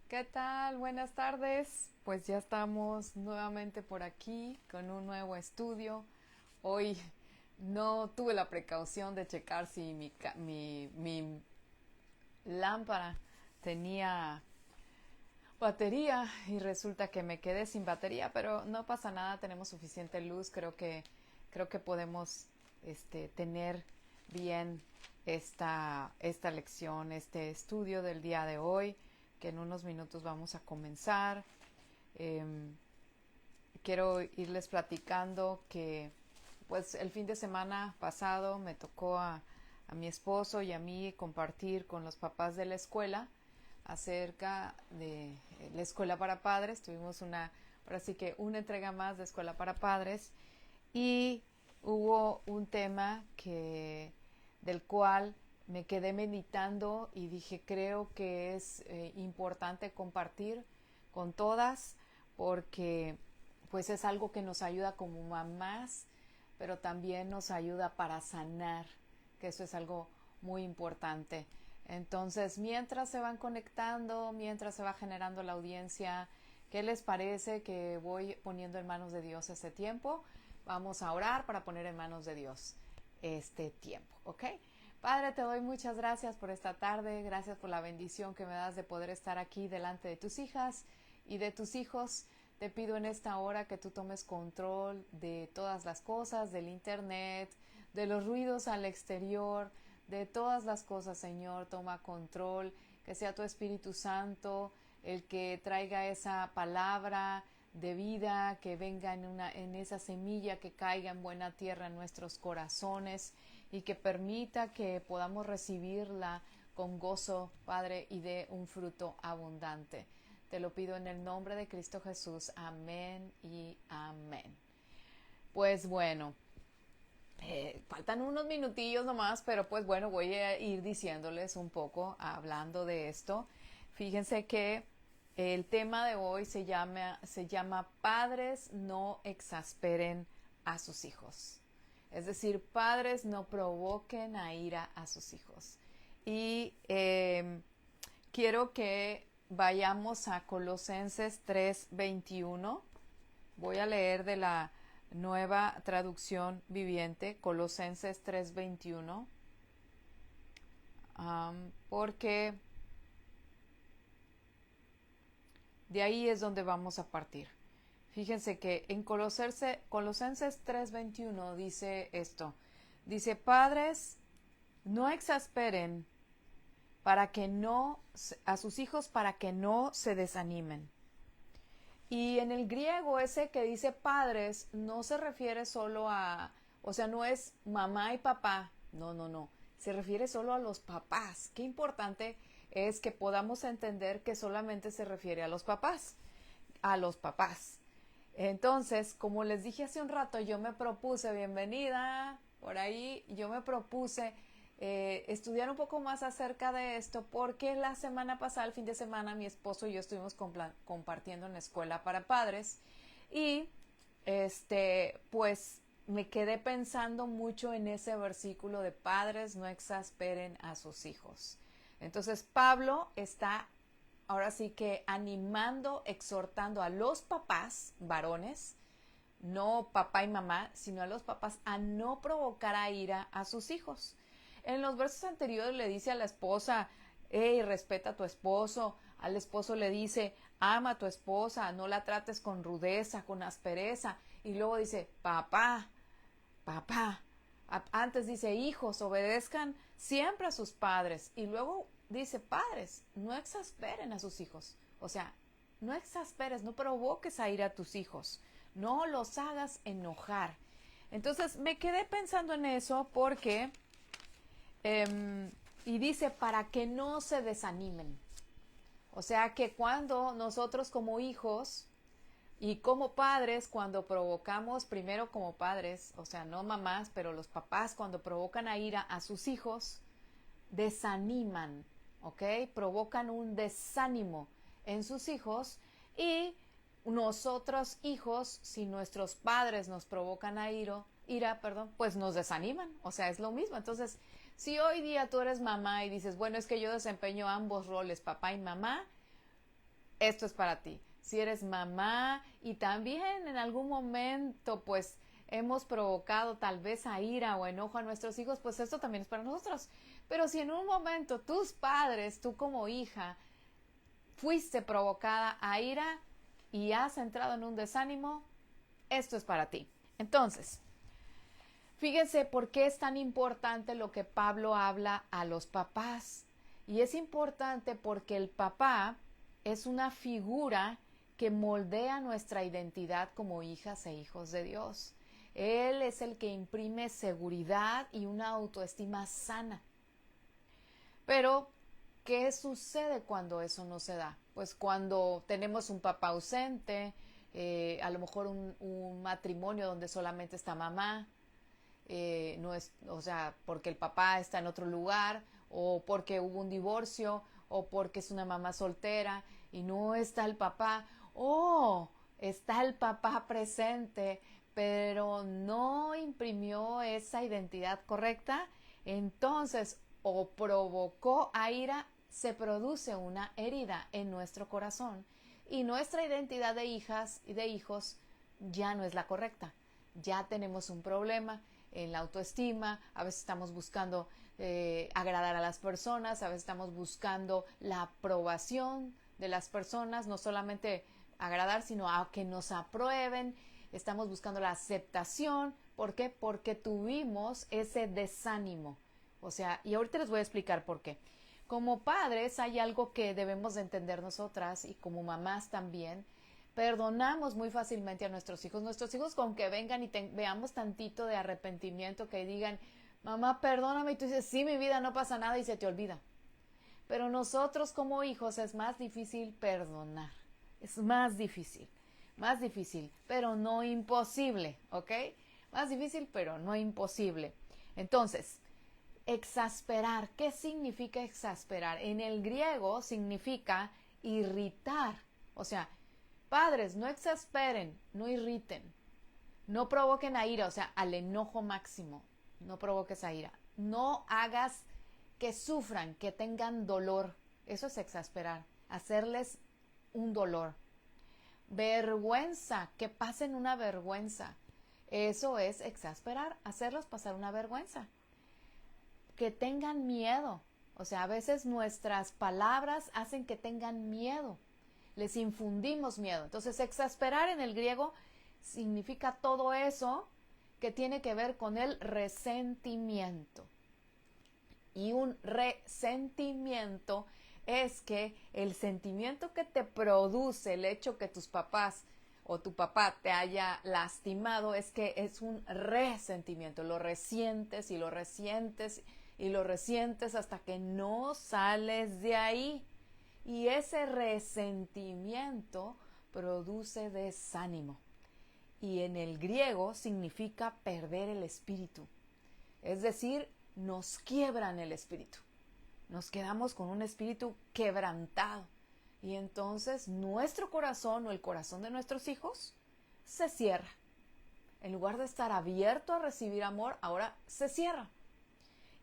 ¿Qué tal? Buenas tardes. Pues ya estamos nuevamente por aquí con un nuevo estudio. Hoy no tuve la precaución de checar si mi lámpara tenía batería y resulta que me quedé sin batería, pero no pasa nada, tenemos suficiente luz, creo que podemos tener bien esta lección, este estudio del día de hoy, que en unos minutos vamos a comenzar. Eh, Quiero irles platicando que pues el fin de semana pasado me tocó a mi esposo y a mí compartir con los papás de la escuela acerca de la escuela para padres. Tuvimos ahora sí que una entrega más de escuela para padres y hubo un tema del cual me quedé meditando y dije creo que es importante compartir con todas porque pues es algo que nos ayuda como mamás, pero también nos ayuda para sanar, que eso es algo muy importante. Entonces, mientras se van conectando, mientras se va generando la audiencia, ¿qué les parece que voy poniendo en manos de Dios este tiempo? Vamos a orar para poner en manos de Dios este tiempo, ¿ok? Padre, te doy muchas gracias por esta tarde, gracias por la bendición que me das de poder estar aquí delante de tus hijas y de tus hijos. Te pido en esta hora que tú tomes control de todas las cosas, del internet, de los ruidos al exterior, de todas las cosas, Señor. Toma control, que sea tu Espíritu Santo el que traiga esa palabra de vida, que venga en esa semilla que caiga en buena tierra en nuestros corazones y que permita que podamos recibirla con gozo, Padre, y de un fruto abundante. Te lo pido en el nombre de Cristo Jesús. Amén y amén. Pues bueno, faltan unos minutillos nomás, pero pues bueno, voy a ir diciéndoles un poco, hablando de esto. Fíjense que el tema de hoy se llama Padres no exasperen a sus hijos. Es decir, padres no provoquen a ira a sus hijos. Y quiero que vayamos a Colosenses 3:21. Voy a leer de la nueva traducción viviente, Colosenses 3:21, porque de ahí es donde vamos a partir. Fíjense que en Colosenses 3:21 dice esto. Dice, padres, no exasperen a sus hijos para que no se desanimen. Y en el griego ese que dice padres no se refiere solo o sea, no es mamá y papá, no, se refiere solo a los papás. Qué importante es que podamos entender que solamente se refiere a los papás, a los papás. Entonces, como les dije hace un rato, yo me propuse, bienvenida por ahí, yo me propuse estudiar un poco más acerca de esto porque la semana pasada, el fin de semana, mi esposo y yo estuvimos compartiendo en la escuela para padres y pues me quedé pensando mucho en ese versículo de padres no exasperen a sus hijos. Entonces Pablo está ahora sí que animando, exhortando a los papás varones, no papá y mamá, sino a los papás a no provocar a ira a sus hijos. En los versos anteriores le dice a la esposa, hey, respeta a tu esposo. Al esposo le dice, ama a tu esposa, no la trates con rudeza, con aspereza. Y luego dice, papá. Antes dice, hijos, obedezcan siempre a sus padres. Y luego dice, padres, no exasperen a sus hijos. O sea, no exasperes, no provoques a ir a tus hijos. No los hagas enojar. Entonces me quedé pensando en eso porque, y dice, para que no se desanimen. O sea que cuando nosotros como hijos y como padres, cuando provocamos, primero como padres, o sea, no mamás, pero los papás cuando provocan a ira a sus hijos, desaniman, ¿ok? Provocan un desánimo en sus hijos y nosotros hijos, si nuestros padres nos provocan pues nos desaniman, o sea, es lo mismo. Entonces, si hoy día tú eres mamá y dices, bueno, es que yo desempeño ambos roles, papá y mamá, esto es para ti. Si eres mamá y también en algún momento pues hemos provocado tal vez a ira o enojo a nuestros hijos, pues esto también es para nosotros. Pero si en un momento tus padres, tú como hija, fuiste provocada a ira y has entrado en un desánimo, esto es para ti. Entonces, fíjense por qué es tan importante lo que Pablo habla a los papás. Y es importante porque el papá es una figura que moldea nuestra identidad como hijas e hijos de Dios. Él es el que imprime seguridad y una autoestima sana. Pero, ¿qué sucede cuando eso no se da? Pues cuando tenemos un papá ausente, a lo mejor un matrimonio donde solamente está mamá, no es, o sea, porque el papá está en otro lugar, o porque hubo un divorcio, o porque es una mamá soltera y no está el papá, o está el papá presente, pero no imprimió esa identidad correcta, entonces o provocó a ira, se produce una herida en nuestro corazón y nuestra identidad de hijas y de hijos ya no es la correcta. Ya tenemos un problema en la autoestima, a veces estamos buscando agradar a las personas, a veces estamos buscando la aprobación de las personas, no solamente agradar, sino a que nos aprueben, estamos buscando la aceptación. ¿Por qué? Porque tuvimos ese desánimo. O sea, y ahorita les voy a explicar por qué. Como padres hay algo que debemos de entender nosotras y como mamás también. Perdonamos muy fácilmente a nuestros hijos. Nuestros hijos con que vengan y veamos tantito de arrepentimiento, que digan, mamá, perdóname, y tú dices, sí, mi vida, no pasa nada y se te olvida. Pero nosotros como hijos es más difícil perdonar. Es más difícil, pero no imposible, ¿ok? Más difícil, pero no imposible. Entonces, exasperar. ¿Qué significa exasperar? En el griego significa irritar. O sea, padres, no exasperen, no irriten, no provoquen a ira, o sea, al enojo máximo. No provoques a ira. No hagas que sufran, que tengan dolor. Eso es exasperar. Hacerles un dolor. Vergüenza, que pasen una vergüenza. Eso es exasperar, hacerlos pasar una vergüenza. Que tengan miedo. O sea, a veces nuestras palabras hacen que tengan miedo. Les infundimos miedo. Entonces, exasperar en el griego significa todo eso que tiene que ver con el resentimiento. Y un resentimiento es que el sentimiento que te produce el hecho que tus papás o tu papá te haya lastimado es que es un resentimiento. Lo resientes y lo resientes y lo resientes hasta que no sales de ahí. Y ese resentimiento produce desánimo. Y en el griego significa perder el espíritu. Es decir, nos quiebran el espíritu. Nos quedamos con un espíritu quebrantado. Y entonces nuestro corazón o el corazón de nuestros hijos se cierra. En lugar de estar abierto a recibir amor, ahora se cierra.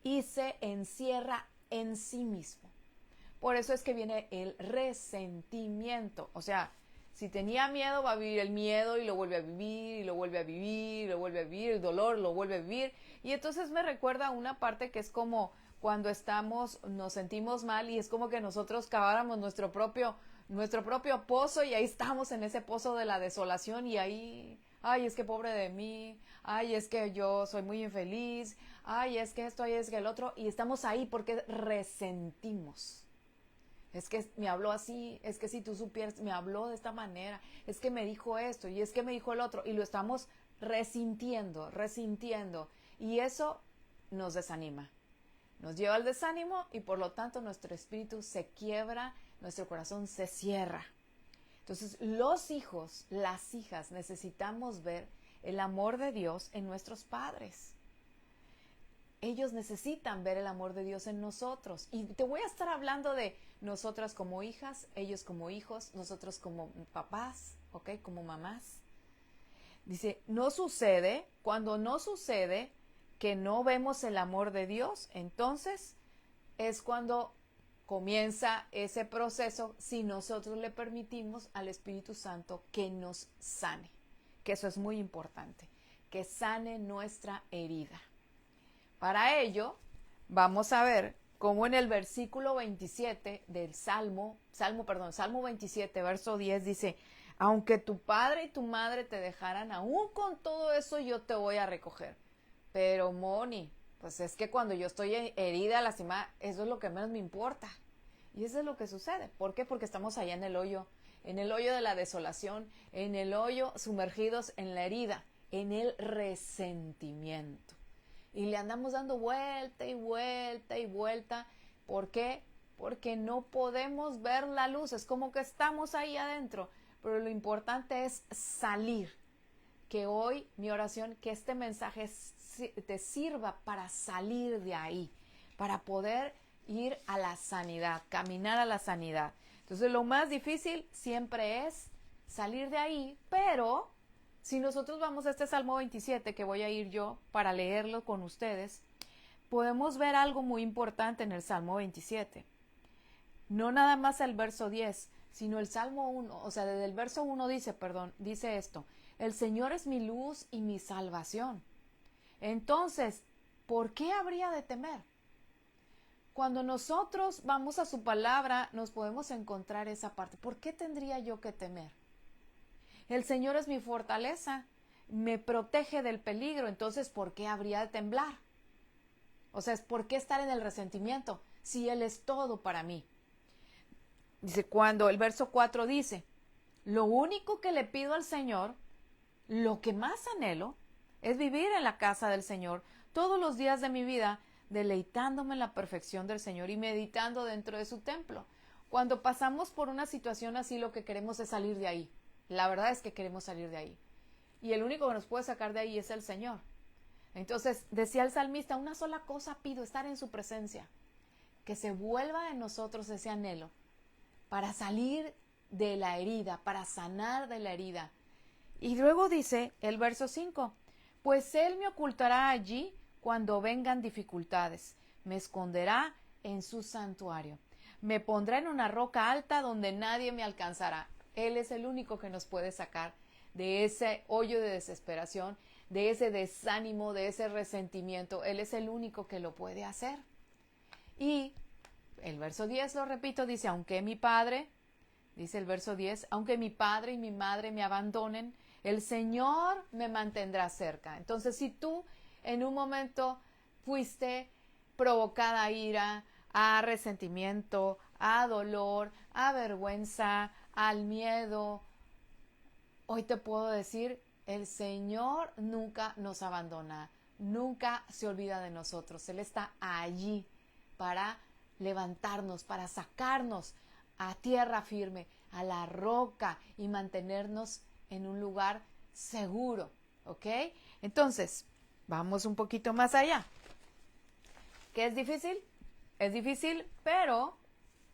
Y se encierra en sí mismo. Por eso es que viene el resentimiento. O sea, si tenía miedo, va a vivir el miedo y lo vuelve a vivir, y lo vuelve a vivir, y lo vuelve a vivir, el dolor lo vuelve a vivir. Y entonces me recuerda una parte que es como cuando nos sentimos mal y es como que nosotros caváramos nuestro propio pozo y ahí estamos en ese pozo de la desolación y ahí, ay, es que pobre de mí, ay, es que yo soy muy infeliz, ay, es que esto, ay, es que el otro, y estamos ahí porque resentimos. Es que me habló así, es que si tú supieras, me habló de esta manera, es que me dijo esto y es que me dijo el otro y lo estamos resintiendo y eso nos desanima, nos lleva al desánimo y por lo tanto nuestro espíritu se quiebra, nuestro corazón se cierra. Entonces los hijos, las hijas necesitamos ver el amor de Dios en nuestros padres. Ellos necesitan ver el amor de Dios en nosotros. Y te voy a estar hablando de nosotras como hijas, ellos como hijos, nosotros como papás, ¿ok? Como mamás. Dice, cuando no sucede que no vemos el amor de Dios, entonces es cuando comienza ese proceso si nosotros le permitimos al Espíritu Santo que nos sane, que eso es muy importante, que sane nuestra herida. Para ello, vamos a ver cómo en el versículo 27 del Salmo 27, verso 10 dice, aunque tu padre y tu madre te dejaran, aún con todo eso yo te voy a recoger. Pero Moni, pues es que cuando yo estoy herida, lastimada, eso es lo que menos me importa. Y eso es lo que sucede. ¿Por qué? Porque estamos allá en el hoyo de la desolación, en el hoyo sumergidos en la herida, en el resentimiento. Y le andamos dando vuelta y vuelta y vuelta. ¿Por qué? Porque no podemos ver la luz. Es como que estamos ahí adentro. Pero lo importante es salir. Que hoy mi oración, que este mensaje te sirva para salir de ahí, para poder ir a la sanidad, caminar a la sanidad. Entonces lo más difícil siempre es salir de ahí, pero si nosotros vamos a este Salmo 27, que voy a ir yo para leerlo con ustedes, podemos ver algo muy importante en el Salmo 27. No nada más el verso 10, sino el Salmo 1, o sea, desde el verso 1 dice esto, el Señor es mi luz y mi salvación. Entonces, ¿por qué habría de temer? Cuando nosotros vamos a su palabra, nos podemos encontrar esa parte. ¿Por qué tendría yo que temer? El Señor es mi fortaleza, me protege del peligro, entonces ¿por qué habría de temblar? O sea, ¿por qué estar en el resentimiento si Él es todo para mí? Dice, cuando el verso 4 dice, lo único que le pido al Señor, lo que más anhelo, es vivir en la casa del Señor todos los días de mi vida, deleitándome en la perfección del Señor y meditando dentro de su templo. Cuando pasamos por una situación así, lo que queremos es salir de ahí. La verdad es que queremos salir de ahí. Y el único que nos puede sacar de ahí es el Señor. Entonces, decía el salmista, una sola cosa pido, estar en su presencia. Que se vuelva en nosotros ese anhelo para salir de la herida, para sanar de la herida. Y luego dice el verso 5, pues Él me ocultará allí cuando vengan dificultades, me esconderá en su santuario, me pondrá en una roca alta donde nadie me alcanzará. Él es el único que nos puede sacar de ese hoyo de desesperación, de ese desánimo, de ese resentimiento. Él es el único que lo puede hacer. Y el verso 10, lo repito, dice, dice el verso 10, aunque mi padre y mi madre me abandonen, el Señor me mantendrá cerca. Entonces, si tú en un momento fuiste provocada a ira, a resentimiento, a dolor, a vergüenza, al miedo, hoy te puedo decir, el Señor nunca nos abandona, nunca se olvida de nosotros. Él está allí para levantarnos, para sacarnos a tierra firme, a la roca y mantenernos en un lugar seguro, ¿ok? Entonces, vamos un poquito más allá. ¿Qué es difícil? Es difícil, pero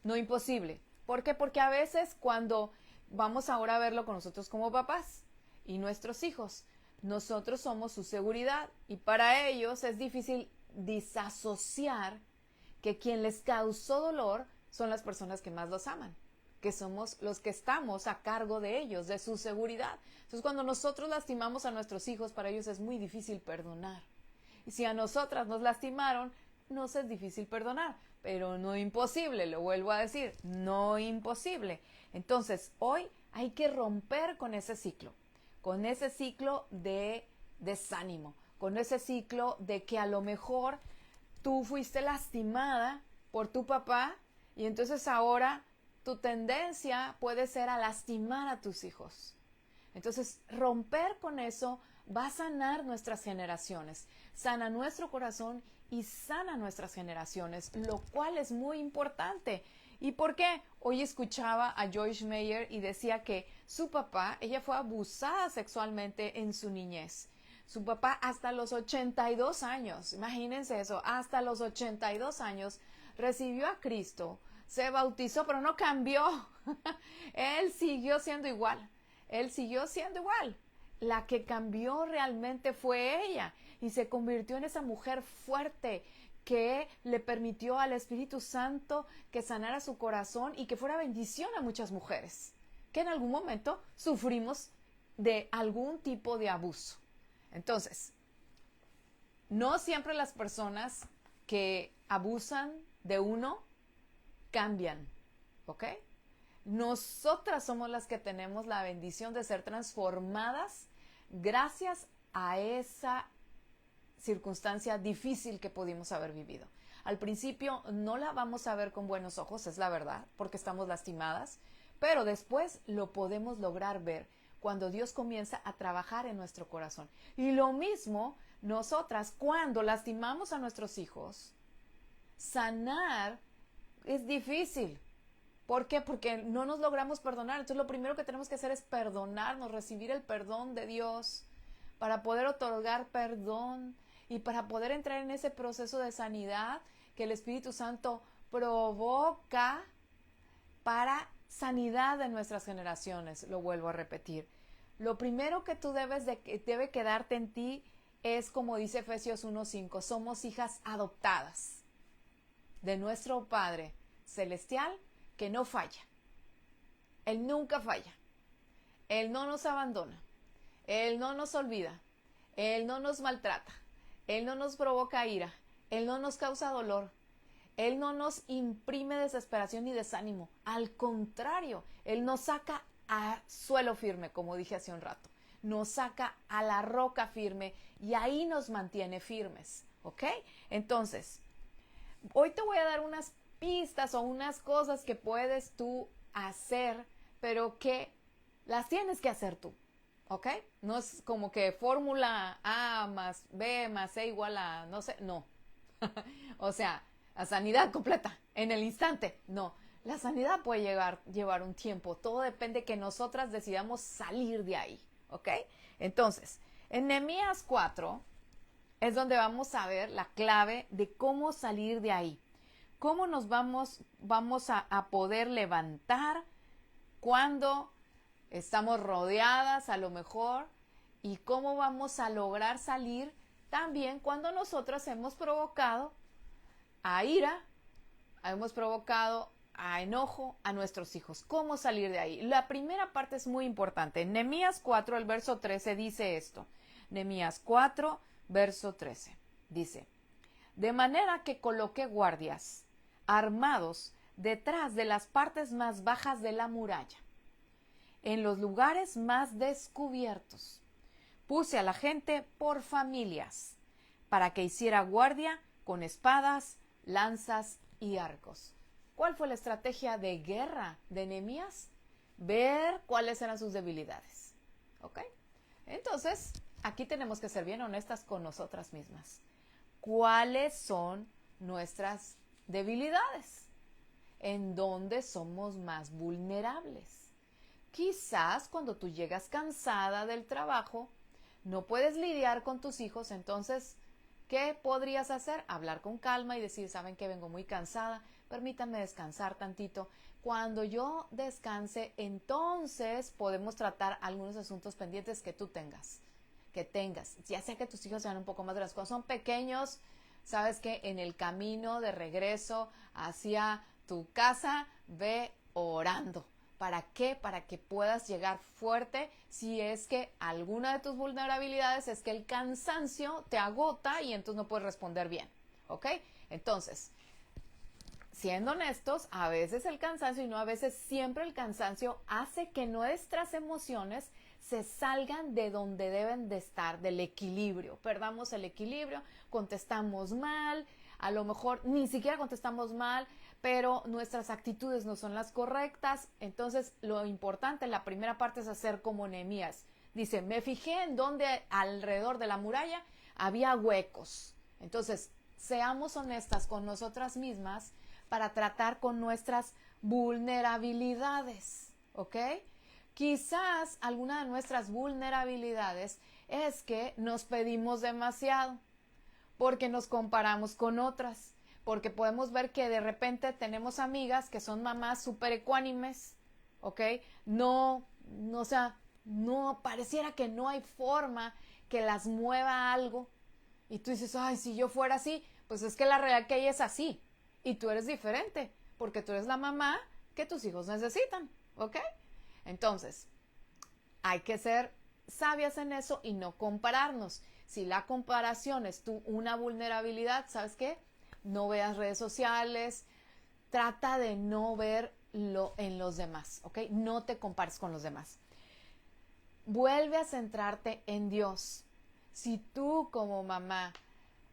no imposible. ¿Por qué? Porque a veces cuando vamos ahora a verlo con nosotros como papás y nuestros hijos, nosotros somos su seguridad y para ellos es difícil disasociar que quien les causó dolor son las personas que más los aman, que somos los que estamos a cargo de ellos, de su seguridad. Entonces, cuando nosotros lastimamos a nuestros hijos, para ellos es muy difícil perdonar. Y si a nosotras nos lastimaron, nos es difícil perdonar, pero no imposible, lo vuelvo a decir, no imposible. Entonces, hoy hay que romper con ese ciclo de desánimo, con ese ciclo de que a lo mejor tú fuiste lastimada por tu papá y entonces ahora tu tendencia puede ser a lastimar a tus hijos. Entonces, romper con eso va a sanar nuestras generaciones, sana nuestro corazón y sana nuestras generaciones, lo cual es muy importante. ¿Y por qué? Hoy escuchaba a Joyce Meyer y decía que su papá, ella fue abusada sexualmente en su niñez. Su papá hasta los 82 años, imagínense eso, hasta los 82 años recibió a Cristo, se bautizó, pero no cambió. Él siguió siendo igual. Él siguió siendo igual. La que cambió realmente fue ella y se convirtió en esa mujer fuerte que le permitió al Espíritu Santo que sanara su corazón y que fuera bendición a muchas mujeres que en algún momento sufrimos de algún tipo de abuso. Entonces, no siempre las personas que abusan de uno cambian, ¿ok? Nosotras somos las que tenemos la bendición de ser transformadas gracias a esa circunstancia difícil que pudimos haber vivido. Al principio no la vamos a ver con buenos ojos, es la verdad, porque estamos lastimadas, pero después lo podemos lograr ver cuando Dios comienza a trabajar en nuestro corazón. Y lo mismo nosotras cuando lastimamos a nuestros hijos, sanar es difícil. ¿Por qué? Porque no nos logramos perdonar. Entonces lo primero que tenemos que hacer es perdonarnos, recibir el perdón de Dios para poder otorgar perdón y para poder entrar en ese proceso de sanidad que el Espíritu Santo provoca para sanidad de nuestras generaciones. Lo vuelvo a repetir. Lo primero que tú debe quedarte en ti es, como dice Efesios 1:5, somos hijas adoptadas de nuestro Padre Celestial que no falla. Él nunca falla. Él no nos abandona. Él no nos olvida. Él no nos maltrata. Él no nos provoca ira. Él no nos causa dolor. Él no nos imprime desesperación ni desánimo. Al contrario, Él nos saca a suelo firme, como dije hace un rato. Nos saca a la roca firme y ahí nos mantiene firmes. ¿Ok? Entonces, hoy te voy a dar unas pistas o unas cosas que puedes tú hacer, pero que las tienes que hacer tú. ¿Ok? No es como que fórmula A más B más C igual a, no sé, no. O sea, la sanidad completa, en el instante, no. La sanidad puede llevar un tiempo, todo depende que nosotras decidamos salir de ahí, ¿ok? Entonces, en Nehemías 4 es donde vamos a ver la clave de cómo salir de ahí. Cómo nos vamos a poder levantar cuando estamos rodeadas a lo mejor y cómo vamos a lograr salir también cuando nosotras hemos provocado a ira, hemos provocado a enojo a nuestros hijos. ¿Cómo salir de ahí? La primera parte es muy importante. En Nehemías 4, el verso 13 dice esto. Nehemías 4, verso 13. Dice, de manera que coloqué guardias armados detrás de las partes más bajas de la muralla, en los lugares más descubiertos. Puse a la gente por familias para que hiciera guardia con espadas, lanzas y arcos. ¿Cuál fue la estrategia de guerra de Nehemías? Ver cuáles eran sus debilidades. ¿Ok? Entonces, aquí tenemos que ser bien honestas con nosotras mismas. ¿Cuáles son nuestras debilidades? ¿En dónde somos más vulnerables? Quizás cuando tú llegas cansada del trabajo, no puedes lidiar con tus hijos, entonces, ¿qué podrías hacer? Hablar con calma y decir, ¿saben qué? Vengo muy cansada, permítanme descansar tantito. Cuando yo descanse, entonces podemos tratar algunos asuntos pendientes que tú tengas. Ya sea que tus hijos sean un poco más grandes. Cuando son pequeños, sabes que en el camino de regreso hacia tu casa, ve orando. ¿Para qué? Para que puedas llegar fuerte si es que alguna de tus vulnerabilidades es que el cansancio te agota y entonces no puedes responder bien. ¿Ok? Entonces, siendo honestos, a veces el cansancio y no a veces siempre el cansancio hace que nuestras emociones se salgan de donde deben de estar, del equilibrio. Perdamos el equilibrio, contestamos mal, a lo mejor ni siquiera contestamos mal, pero nuestras actitudes no son las correctas. Entonces, lo importante en la primera parte es hacer como Nehemías. Dice, me fijé en donde alrededor de la muralla había huecos. Entonces, seamos honestas con nosotras mismas para tratar con nuestras vulnerabilidades, ¿ok? Quizás alguna de nuestras vulnerabilidades es que nos pedimos demasiado, porque nos comparamos con otras, porque podemos ver que de repente tenemos amigas que son mamás súper ecuánimes, ¿ok? O sea, no, pareciera que no hay forma que las mueva algo. Y tú dices, ay, si yo fuera así, Pues es que la realidad que ella es así y tú eres diferente porque tú eres la mamá que tus hijos necesitan, ¿ok? Entonces, hay que ser sabias en eso y no compararnos. Si la comparación es una vulnerabilidad, ¿sabes qué? No veas redes sociales, trata de no verlo en los demás, ¿ok? No te compares con los demás. Vuelve a centrarte en Dios. Si tú como mamá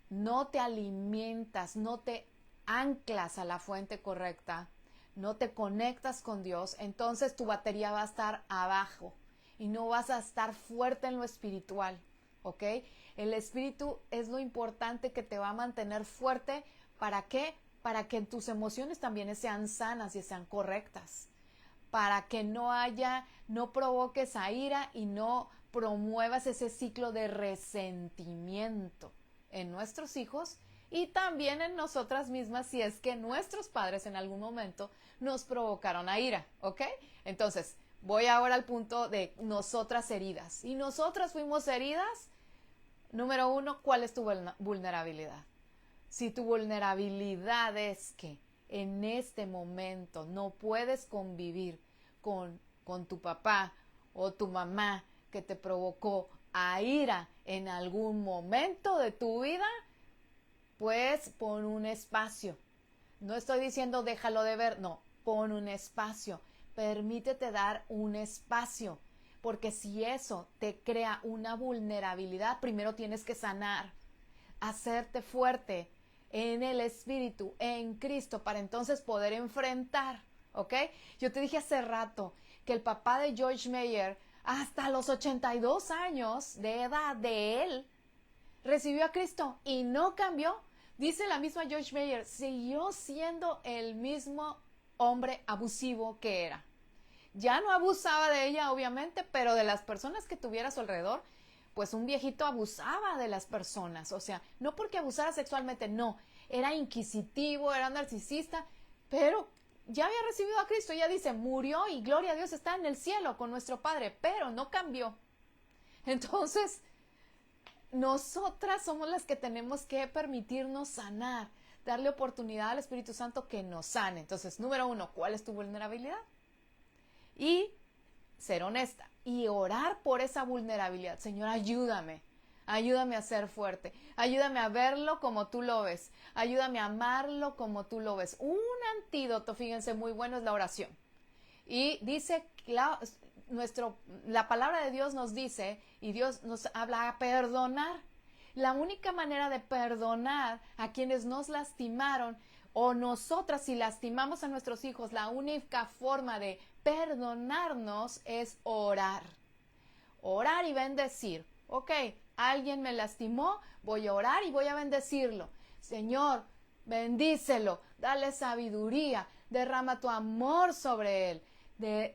no te alimentas, no te anclas a la fuente correcta, no te conectas con Dios, entonces tu batería va a estar abajo y no vas a estar fuerte en lo espiritual, ¿ok? El espíritu es lo importante que te va a mantener fuerte. ¿Para qué? Para que tus emociones también sean sanas y sean correctas. Para que no provoques a ira y no promuevas ese ciclo de resentimiento en nuestros hijos y también en nosotras mismas si es que nuestros padres en algún momento nos provocaron a ira, ¿ok? Entonces, voy ahora al punto de nosotras heridas. Y nosotras fuimos heridas, número 1, ¿cuál es tu vulnerabilidad? Si tu vulnerabilidad es que en este momento no puedes convivir con tu papá o tu mamá que te provocó a ira en algún momento de tu vida, pues pon un espacio. No estoy diciendo déjalo de ver, no, pon un espacio. Permítete dar un espacio, porque si eso te crea una vulnerabilidad, primero tienes que sanar, hacerte fuerte en el Espíritu, en Cristo, para entonces poder enfrentar, ¿ok? Yo te dije hace rato que el papá de George Meyer, hasta los 82 años de edad de él, recibió a Cristo y no cambió. Dice la misma George Meyer, siguió siendo el mismo hombre abusivo que era. Ya no abusaba de ella, obviamente, pero de las personas que tuviera a su alrededor, pues un viejito abusaba de las personas. O sea, no porque abusara sexualmente, no. Era inquisitivo, era narcisista, pero ya había recibido a Cristo. Ella dice, murió y gloria a Dios está en el cielo con nuestro Padre, pero no cambió. Entonces, nosotras somos las que tenemos que permitirnos sanar, darle oportunidad al Espíritu Santo que nos sane. Entonces, número 1, ¿cuál es tu vulnerabilidad? Y ser honesta y orar por esa vulnerabilidad. Señor, ayúdame a ser fuerte, ayúdame a verlo como tú lo ves, ayúdame a amarlo como tú lo ves. Un antídoto, fíjense, muy bueno es la oración. Y dice, la palabra de Dios nos dice, y Dios nos habla a perdonar. La única manera de perdonar a quienes nos lastimaron, o nosotras si lastimamos a nuestros hijos, la única forma de perdonarnos es orar. Orar y bendecir. Ok, alguien me lastimó, voy a orar y voy a bendecirlo. Señor, bendícelo, dale sabiduría, derrama tu amor sobre él,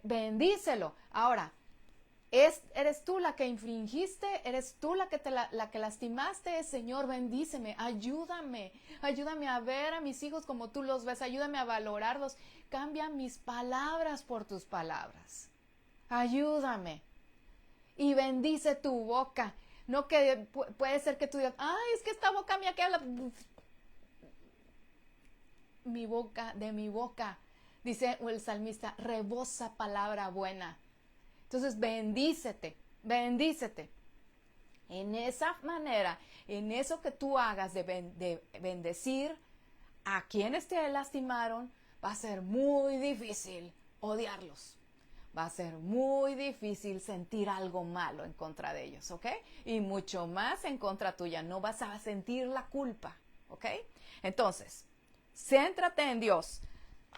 bendícelo. Ahora, ¿eres tú la que infringiste? ¿Eres tú la que lastimaste? Señor, bendíceme, ayúdame a ver a mis hijos como tú los ves, ayúdame a valorarlos, cambia mis palabras por tus palabras, ayúdame y bendice tu boca. No que puede ser que tú digas, ay, es que esta boca mía que habla, de mi boca, dice el salmista, rebosa palabra buena. Entonces, bendícete. En esa manera, en eso que tú hagas de bendecir a quienes te lastimaron, va a ser muy difícil odiarlos. Va a ser muy difícil sentir algo malo en contra de ellos, ¿ok? Y mucho más en contra tuya. No vas a sentir la culpa, ¿ok? Entonces, céntrate en Dios.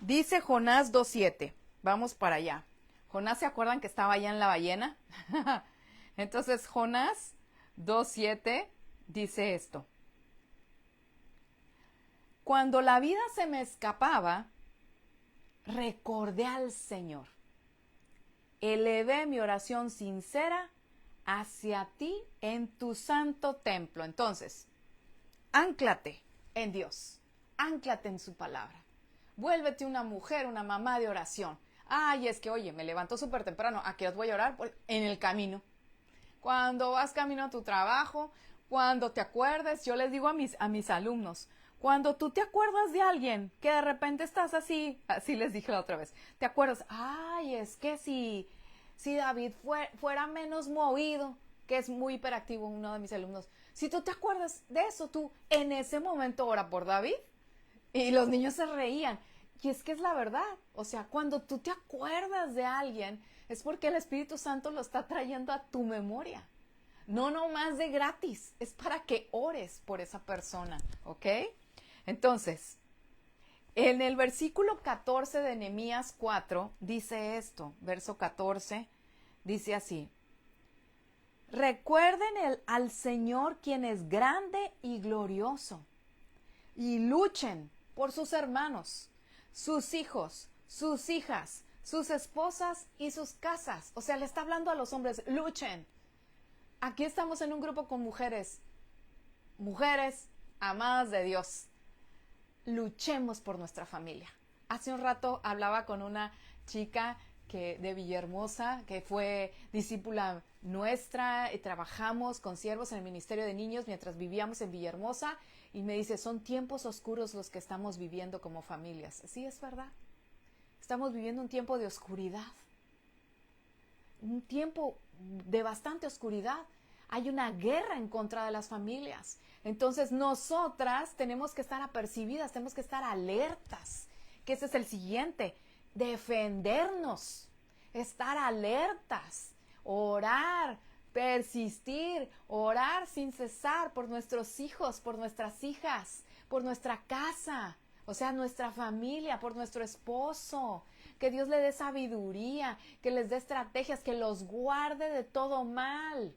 Dice Jonás 2:7. Vamos para allá. Jonás, ¿se acuerdan que estaba allá en la ballena? Entonces, Jonás 2:7 dice esto. Cuando la vida se me escapaba, recordé al Señor. Elevé mi oración sincera hacia ti en tu santo templo. Entonces, ánclate en Dios. Ánclate en su palabra. Vuélvete una mujer, una mamá de oración. Ay, es que, oye, me levanto súper temprano. ¿A qué os voy a orar? Pues en el camino. Cuando vas camino a tu trabajo, cuando te acuerdes, yo les digo a mis alumnos, Cuando tú te acuerdas de alguien que de repente estás así les dije la otra vez, te acuerdas, ay, es que si David fuera menos movido, que es muy hiperactivo, uno de mis alumnos, si tú te acuerdas de eso, tú en ese momento ora por David. Y los niños se reían. Y es que es la verdad. O sea, cuando tú te acuerdas de alguien, es porque el Espíritu Santo lo está trayendo a tu memoria. No más de gratis. Es para que ores por esa persona. ¿Ok? Entonces, en el versículo 14 de Nehemías 4 dice esto. Verso 14 dice así. Recuerden al Señor, quien es grande y glorioso, y luchen por sus hermanos, sus hijos, sus hijas, sus esposas y sus casas. O sea, le está hablando a los hombres, luchen. Aquí estamos en un grupo con mujeres amadas de Dios. Luchemos por nuestra familia. Hace un rato hablaba con una chica de Villahermosa, que fue discípula nuestra, y trabajamos con siervos en el Ministerio de Niños mientras vivíamos en Villahermosa, y me dice, son tiempos oscuros los que estamos viviendo como familias. Sí, es verdad. Estamos viviendo un tiempo de oscuridad, un tiempo de bastante oscuridad. Hay una guerra en contra de las familias. Entonces nosotras tenemos que estar apercibidas, tenemos que estar alertas, que ese es el siguiente, defendernos, estar alertas, orar, persistir, orar sin cesar por nuestros hijos, por nuestras hijas, por nuestra casa, o sea, nuestra familia, por nuestro esposo. Que Dios le dé sabiduría, que les dé estrategias, que los guarde de todo mal,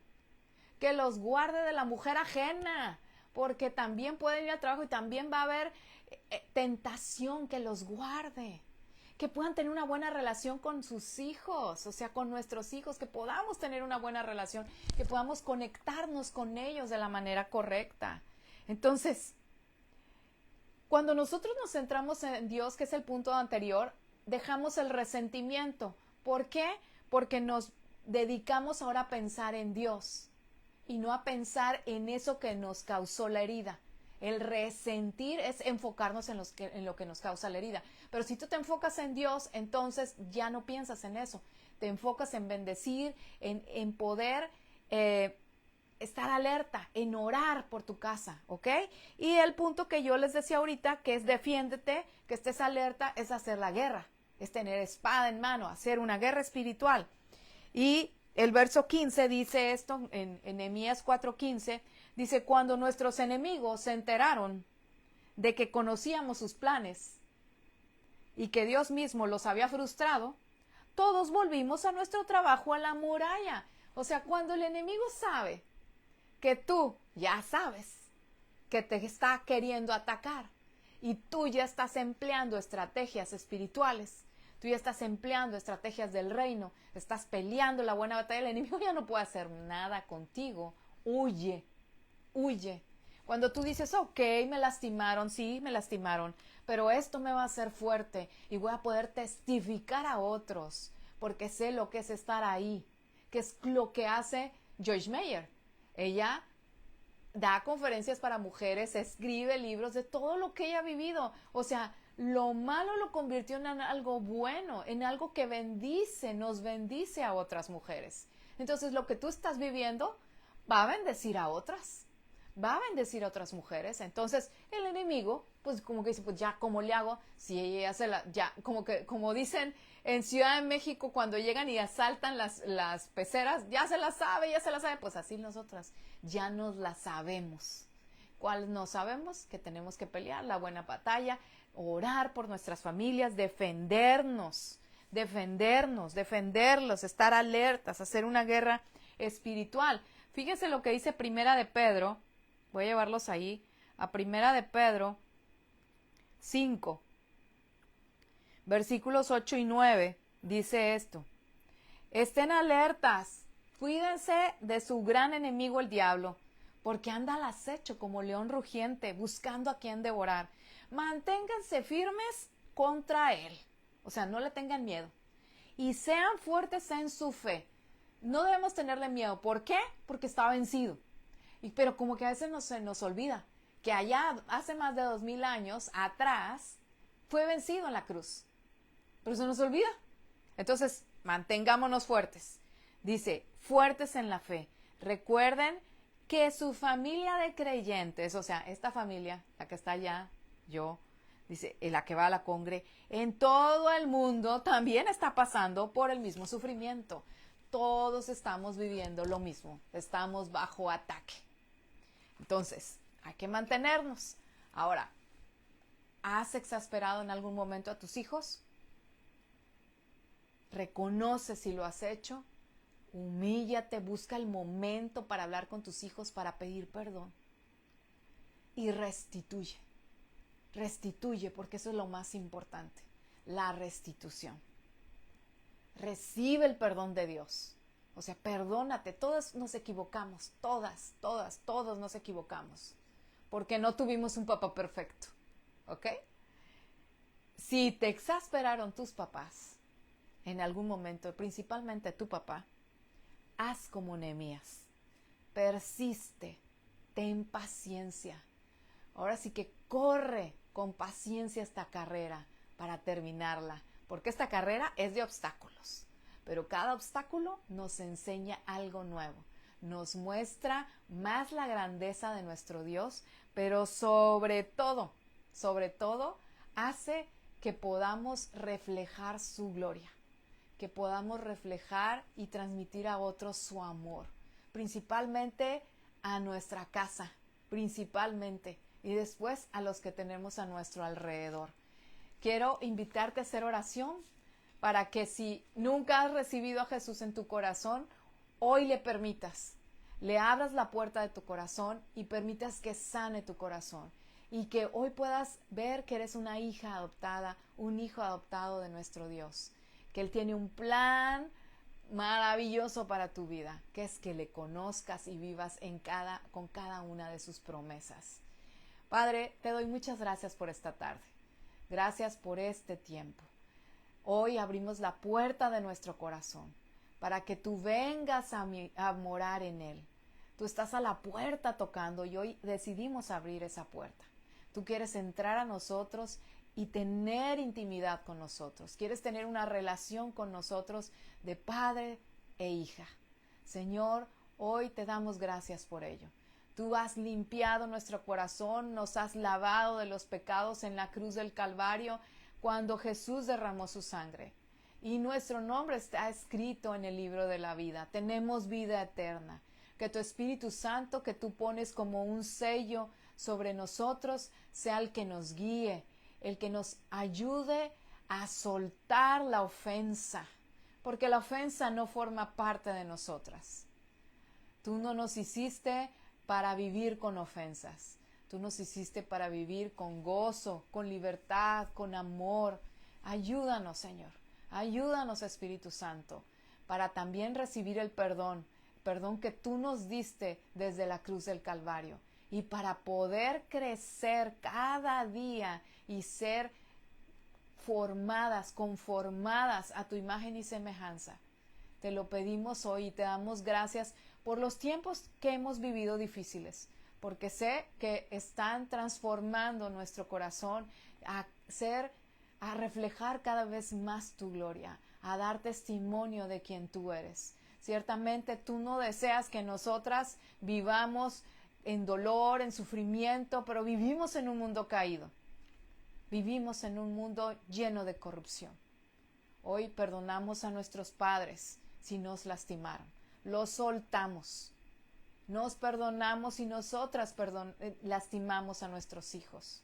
que los guarde de la mujer ajena, porque también pueden ir al trabajo y también va a haber tentación, que los guarde. Que puedan tener una buena relación con sus hijos, o sea, con nuestros hijos, que podamos tener una buena relación, que podamos conectarnos con ellos de la manera correcta. Entonces, cuando nosotros nos centramos en Dios, que es el punto anterior, dejamos el resentimiento. ¿Por qué? Porque nos dedicamos ahora a pensar en Dios y no a pensar en eso que nos causó la herida. El resentir es enfocarnos en lo que nos causa la herida. Pero si tú te enfocas en Dios, entonces ya no piensas en eso. Te enfocas en bendecir, en poder estar alerta, en orar por tu casa, ¿ok? Y el punto que yo les decía ahorita, que es defiéndete, que estés alerta, es hacer la guerra. Es tener espada en mano, hacer una guerra espiritual. Y el verso 15 dice esto, en Nehemías 4:15, dice, cuando nuestros enemigos se enteraron de que conocíamos sus planes y que Dios mismo los había frustrado, todos volvimos a nuestro trabajo a la muralla. O sea, cuando el enemigo sabe que tú ya sabes que te está queriendo atacar y tú ya estás empleando estrategias espirituales, tú ya estás empleando estrategias del reino, estás peleando la buena batalla, el enemigo ya no puede hacer nada contigo. Huye, huye. Cuando tú dices, ok, me lastimaron, sí, me lastimaron, pero esto me va a hacer fuerte y voy a poder testificar a otros, porque sé lo que es estar ahí, que es lo que hace Joyce Meyer. Ella da conferencias para mujeres, escribe libros de todo lo que ella ha vivido. O sea, lo malo lo convirtió en algo bueno, en algo que bendice, nos bendice a otras mujeres. Entonces, lo que tú estás viviendo va a bendecir a otras, va a bendecir a otras mujeres. Entonces, el enemigo, pues como que dice, pues ya, ¿cómo le hago? Si ella se la, ya, como dicen en Ciudad de México cuando llegan y asaltan las peceras, ya se las sabe, pues así nosotras ya nos la sabemos. ¿Cuál no sabemos? Que tenemos que pelear la buena batalla, orar por nuestras familias, defendernos, estar alertas, hacer una guerra espiritual. Fíjense lo que dice Primera de Pedro, voy a llevarlos ahí, a Primera de Pedro 5, versículos 8 y 9, dice esto: estén alertas, cuídense de su gran enemigo el diablo, porque anda al acecho como león rugiente, buscando a quien devorar. Manténganse firmes contra él, o sea, no le tengan miedo, y sean fuertes en su fe. No debemos tenerle miedo. ¿Por qué? Porque está vencido. Pero como que a veces se nos olvida que allá hace más de 2000 años atrás fue vencido en la cruz. Pero se nos olvida. Entonces, mantengámonos fuertes. Dice, fuertes en la fe. Recuerden que su familia de creyentes, o sea, esta familia, la que está allá, yo, dice, la que va a la congre, en todo el mundo también está pasando por el mismo sufrimiento. Todos estamos viviendo lo mismo. Estamos bajo ataque. Entonces, hay que mantenernos. Ahora, ¿has exasperado en algún momento a tus hijos? Reconoce si lo has hecho. Humíllate, busca el momento para hablar con tus hijos, para pedir perdón. Y restituye. Restituye, porque eso es lo más importante. La restitución. Recibe el perdón de Dios. O sea, perdónate. Todos nos equivocamos. Todos nos equivocamos. Porque no tuvimos un papá perfecto. ¿Ok? Si te exasperaron tus papás en algún momento, principalmente tu papá, haz como Nehemías. Persiste. Ten paciencia. Ahora sí que corre con paciencia esta carrera para terminarla, porque esta carrera es de obstáculos, pero cada obstáculo nos enseña algo nuevo, nos muestra más la grandeza de nuestro Dios, pero sobre todo, hace que podamos reflejar su gloria, que podamos reflejar y transmitir a otros su amor, principalmente a nuestra casa, principalmente, y después a los que tenemos a nuestro alrededor. Quiero invitarte a hacer oración para que si nunca has recibido a Jesús en tu corazón, hoy le permitas, le abras la puerta de tu corazón y permitas que sane tu corazón y que hoy puedas ver que eres una hija adoptada, un hijo adoptado de nuestro Dios, que Él tiene un plan maravilloso para tu vida, que es que le conozcas y vivas con cada una de sus promesas. Padre, te doy muchas gracias por esta tarde. Gracias por este tiempo. Hoy abrimos la puerta de nuestro corazón para que tú vengas a morar en él. Tú estás a la puerta tocando y hoy decidimos abrir esa puerta. Tú quieres entrar a nosotros y tener intimidad con nosotros. Quieres tener una relación con nosotros de padre e hija. Señor, hoy te damos gracias por ello. Tú has limpiado nuestro corazón, nos has lavado de los pecados en la cruz del Calvario cuando Jesús derramó su sangre. Y nuestro nombre está escrito en el libro de la vida. Tenemos vida eterna. Que tu Espíritu Santo, que tú pones como un sello sobre nosotros, sea el que nos guíe, el que nos ayude a soltar la ofensa, porque la ofensa no forma parte de nosotras. Tú no nos hiciste para vivir con ofensas. Tú nos hiciste para vivir con gozo, con libertad, con amor. Ayúdanos, Señor. Ayúdanos, Espíritu Santo, para también recibir el perdón que tú nos diste desde la cruz del Calvario, y para poder crecer cada día y ser conformadas a tu imagen y semejanza. Te lo pedimos hoy y te damos gracias por los tiempos que hemos vivido difíciles, porque sé que están transformando nuestro corazón a reflejar cada vez más tu gloria, a dar testimonio de quien tú eres. Ciertamente tú no deseas que nosotras vivamos en dolor, en sufrimiento, pero vivimos en un mundo caído. Vivimos en un mundo lleno de corrupción. Hoy perdonamos a nuestros padres si nos lastimaron. Los soltamos. Nos perdonamos y nosotras lastimamos a nuestros hijos.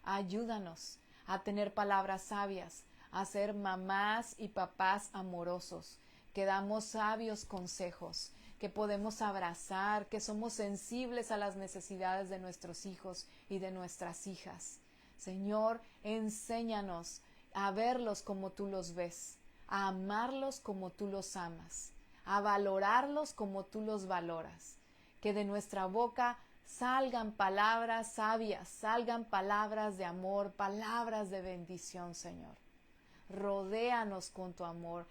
Ayúdanos a tener palabras sabias, a ser mamás y papás amorosos, que damos sabios consejos, que podemos abrazar, que somos sensibles a las necesidades de nuestros hijos y de nuestras hijas. Señor, enséñanos a verlos como tú los ves, a amarlos como tú los amas, a valorarlos como tú los valoras. Que de nuestra boca salgan palabras sabias, salgan palabras de amor, palabras de bendición, Señor. Rodéanos con tu amor,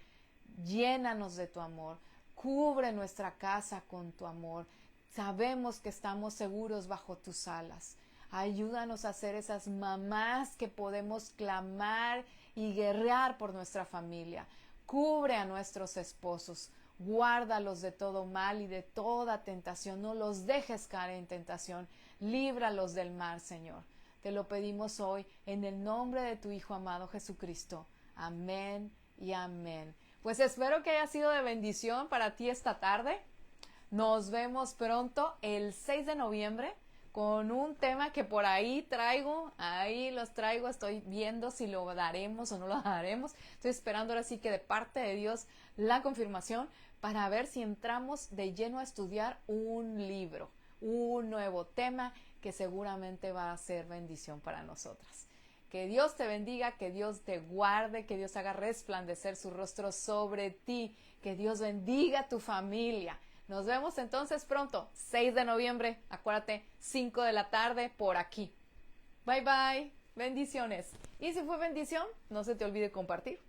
llénanos de tu amor, cubre nuestra casa con tu amor. Sabemos que estamos seguros bajo tus alas. Ayúdanos a ser esas mamás que podemos clamar y guerrear por nuestra familia. Cubre a nuestros esposos. Guárdalos de todo mal y de toda tentación. No los dejes caer en tentación. Líbralos del mal, Señor. Te lo pedimos hoy en el nombre de tu Hijo amado Jesucristo. Amén y amén. Pues espero que haya sido de bendición para ti esta tarde. Nos vemos pronto el 6 de noviembre con un tema que por ahí traigo. Ahí los traigo. Estoy viendo si lo daremos o no lo daremos. Estoy esperando ahora sí que de parte de Dios la confirmación para ver si entramos de lleno a estudiar un libro, un nuevo tema que seguramente va a ser bendición para nosotras. Que Dios te bendiga, que Dios te guarde, que Dios haga resplandecer su rostro sobre ti, que Dios bendiga a tu familia. Nos vemos entonces pronto, 6 de noviembre, acuérdate, 5 de la tarde por aquí. Bye bye, bendiciones. Y si fue bendición, no se te olvide compartir.